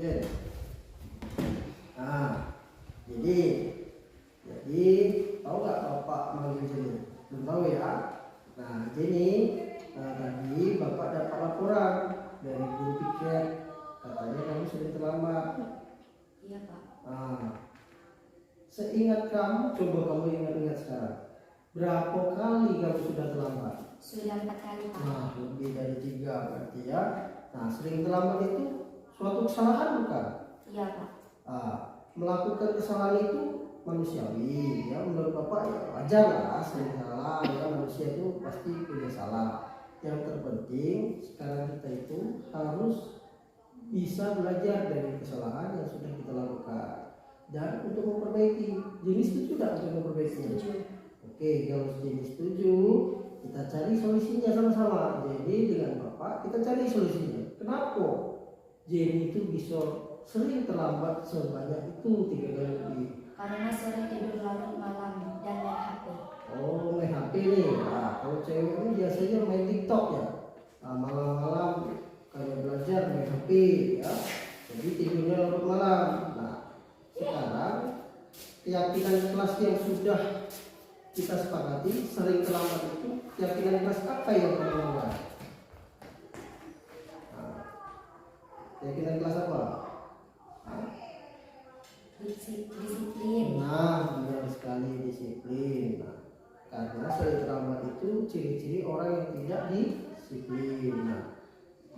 Jen. Nah, jadi tahu nggak bapak manggil Jenny? Belum tahu ya. Nah, Jenny, tadi bapak dapat laporan dari guru piket, katanya kamu sering terlambat. Iya Pak. Nah, seingat kamu, coba kamu ingat-ingat sekarang. Berapa kali kamu sudah terlambat? Sudah 4 kali Pak. Nah, lebih dari 3 berarti ya. Nah, sering terlambat itu suatu kesalahan bukan? Iya Pak. Melakukan kesalahan itu manusiawi ya, menurut bapak ya wajar lah, sering salah ya, manusia itu pasti punya salah. Yang terpenting sekarang kita itu harus bisa belajar dari kesalahan yang sudah kita lakukan dan untuk memperbaiki. Jenis itu sudah untuk memperbaiki. Setuju. Oke, kalau jenis setuju, kita cari solusinya sama-sama. Jadi dengan bapak kita cari solusinya. Kenapa Jenny itu bisa sering terlambat sebanyak itu 3 kali lebih? Karena sering tidur larut malam dan main HP. Oh, main HP nih. Nah, kalau cewek ini biasanya main TikTok ya. Nah, malam-malam kayak belajar main HP ya. Jadi tidurnya larut malam. Nah, sekarang keyakinan kelas yang sudah kita sepakati sering terlambat itu keyakinan kelas apa yang kamu lakukan? Nah, keyakinan kelas apa? Disiplin. Nah, benar sekali, disiplin. Nah, karena sering terlambat itu ciri-ciri orang yang tidak disiplin. Nah,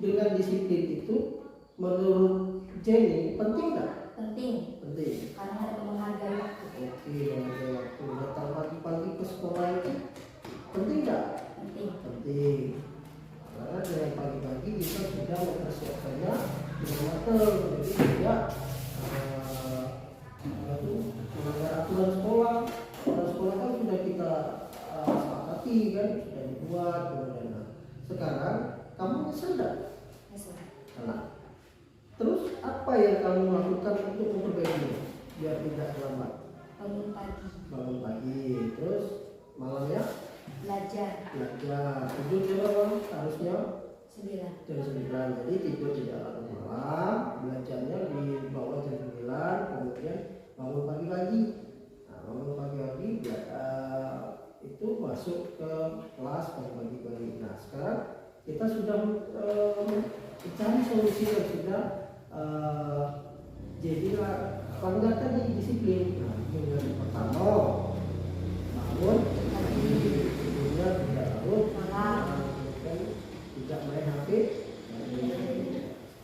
dengan disiplin itu menurut Jenny penting nggak? Penting. Penting. Karena menghargai waktu. Oke, menghargai waktu. Datang pagi-pagi ke sekolah itu penting nggak? Penting. Penting. Karena dengan pagi-pagi kita sudah mempersiapkannya dengan matang, jadi tidak melanggar aturan sekolah. Aturan sekolah kan sudah kita sepakati kan, sudah dibuat kemudian. Nah, sekarang kamu nyesel nggak? Nyesel. Nah, terus apa yang kamu lakukan untuk memperbaiki biar tidak terlambat? Bangun pagi. Bangun pagi, terus malamnya Belajar. tidur jam berapa? Harusnya 9. jam 9. Jadi tidur tidak larut malam, belajarnya di bawah jam 9, kemudian bangun pagi-pagi. Nah, bangun pagi-pagi itu masuk ke kelas pagi-pagi. Nah, sekarang kita sudah mencari solusi yang sudah jadi langgar tadi disiplin. Nah, yang pertama bangun pagi, tidurnya tidak larut malam, dan tidak main HP.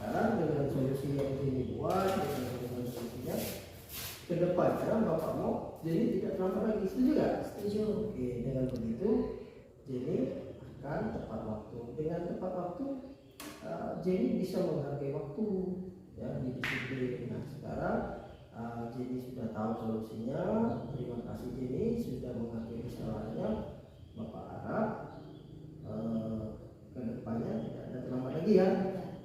Sekarang dengan solusi yang dibuat, dengan solusinya ke depannya bapak mau jadi tidak terlambat lagi, setuju nggak? Setuju. Oke, dengan begitu jadi akan tepat waktu. Dengan tepat waktu jadi bisa menghargai waktu ya, didisiplin. Nah, sekarang jadi sudah tahu solusinya. Terima kasih Jenny sudah mengakui kesalahannya. Bapak harap ke depannya tidak ada terlambat lagi ya.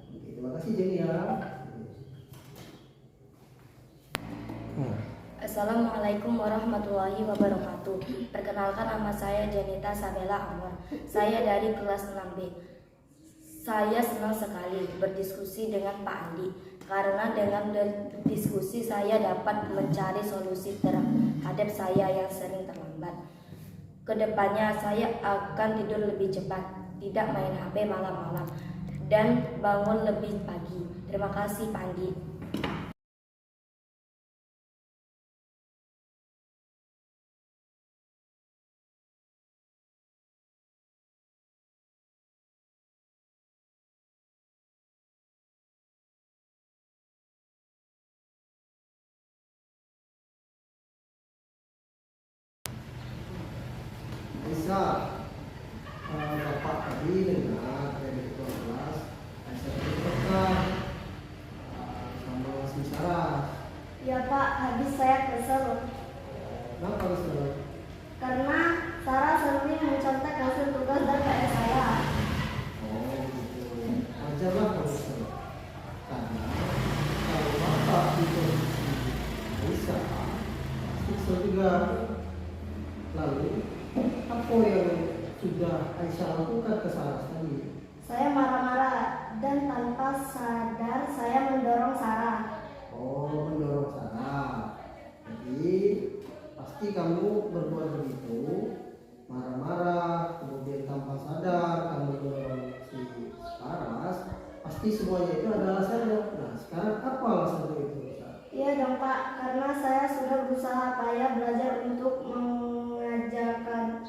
Oke, terima kasih Jenny ya. Assalamualaikum warahmatullahi wabarakatuh. Perkenalkan, nama saya Janita Sabella Anwar. Saya dari kelas 6B. Saya senang sekali berdiskusi dengan Pak Andi karena dengan berdiskusi saya dapat mencari solusi terhadap saya yang sering terlambat. Kedepannya saya akan tidur lebih cepat, tidak main HP malam-malam, dan bangun lebih pagi. Terima kasih Pak Andi. Bisa bapak tadi dengar dari ketua kelas saya berkata sama si Sarah. Ya Pak, habis saya kesel Kenapa kesel? karena Sarah sering mencontek hasil tugas dan PR saya. Oh gitu, wajarlah kalau kesel. Karena kalau bapak itu bisa kesel juga. Lalu apa yang sudah Aisyah lakukan ke Sarah tadi? Saya marah-marah dan tanpa sadar saya mendorong Sarah. Oh, mendorong Sarah. Jadi pasti kamu berbuat begitu, marah-marah, kemudian tanpa sadar kamu mendorong si Saras. Pasti semuanya itu ada alasannya. Nah, sekarang apa alasannya itu? Iya dong Pak, karena saya sudah berusaha payah belajar untuk mengajarkan.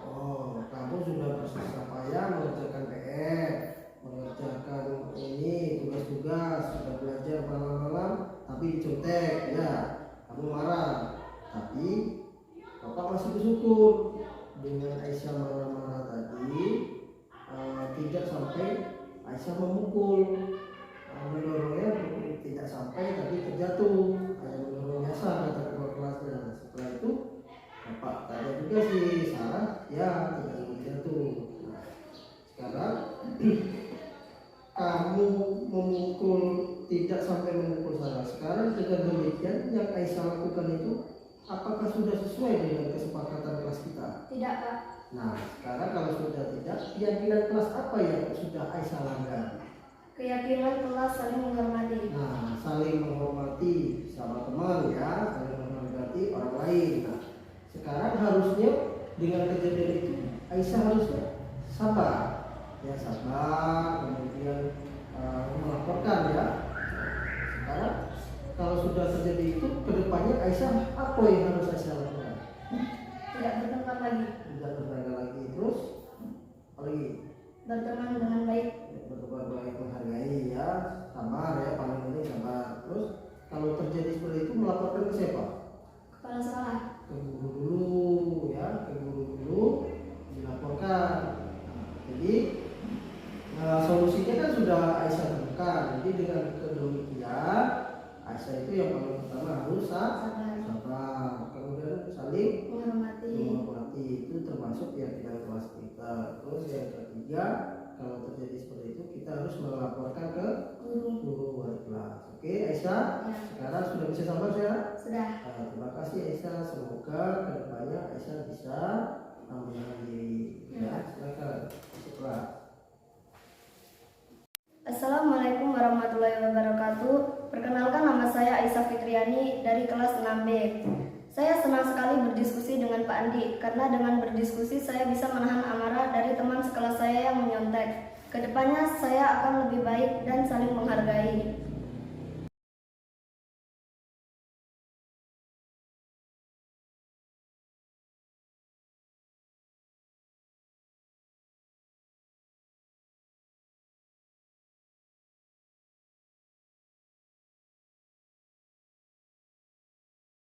Oh, kamu sudah bersusah payah mengerjakan PR, mengerjakan ini tugas-tugas, sudah belajar malam-malam, tapi dicontek, ya. Kamu marah, tapi Bapak masih bersyukur dengan Aisyah marah-marah tadi, tidak sampai Aisyah memukul, mendorongnya tidak sampai tadi terjatuh, hanya mendorong biasa kata ketua kelasnya. Setelah itu Bapak tanya juga si Sarah, ya tidak sampai jatuh. Nah, sekarang kamu memukul tidak sampai memukul Sarah. Sekarang dengan demikian yang Aisyah lakukan itu apakah sudah sesuai dengan kesepakatan kelas kita? Tidak Pak. Nah, sekarang kalau sudah tidak, keyakinan kelas apa yang sudah Aisyah langgar? Keyakinan kelas saling menghormati. Nah, saling menghormati sama teman ya, saling menghormati orang lain. Nah, sekarang harusnya dengan kejadian itu Aisyah harusnya sabar, ya sabar, kemudian melaporkan ya. Sekarang kalau sudah terjadi itu, kedepannya Aisyah apa yang harus Aisyah lakukan? Tidak bertengkar lagi. Tidak bertengkar lagi, terus apa lagi? Berteman dengan baik. Berteman baik, menghargai ya, sabar ya, paling penting sabar. Terus kalau terjadi seperti itu melaporkan ke siapa? Kepala sekolah. Ke guru dulu ya, ke guru dulu dilaporkan. Nah, jadi solusinya kan sudah Aisyah temukan. Jadi dengan kedemikian Aisyah itu yang paling pertama harus sabar, kemudian saling menghormati, itu termasuk keyakinan kelas kita. Terus yang ketiga, kalau terjadi seperti itu kita harus melaporkan ke guru wali kelas. Oke Aisyah, Ya. sekarang sudah bisa sabar ya? Sudah. Nah, terima kasih Aisyah, semoga kedepannya Aisyah bisa menahan diri. Ya, silakan setelah. Assalamualaikum warahmatullahi wabarakatuh. Perkenalkan, nama saya Aisyah Fitriani dari kelas 6B. Saya senang sekali berdiskusi dengan Pak Andi karena dengan berdiskusi saya bisa menahan amarah dari teman sekelas saya yang menyontek. Kedepannya saya akan lebih baik dan saling menghargai.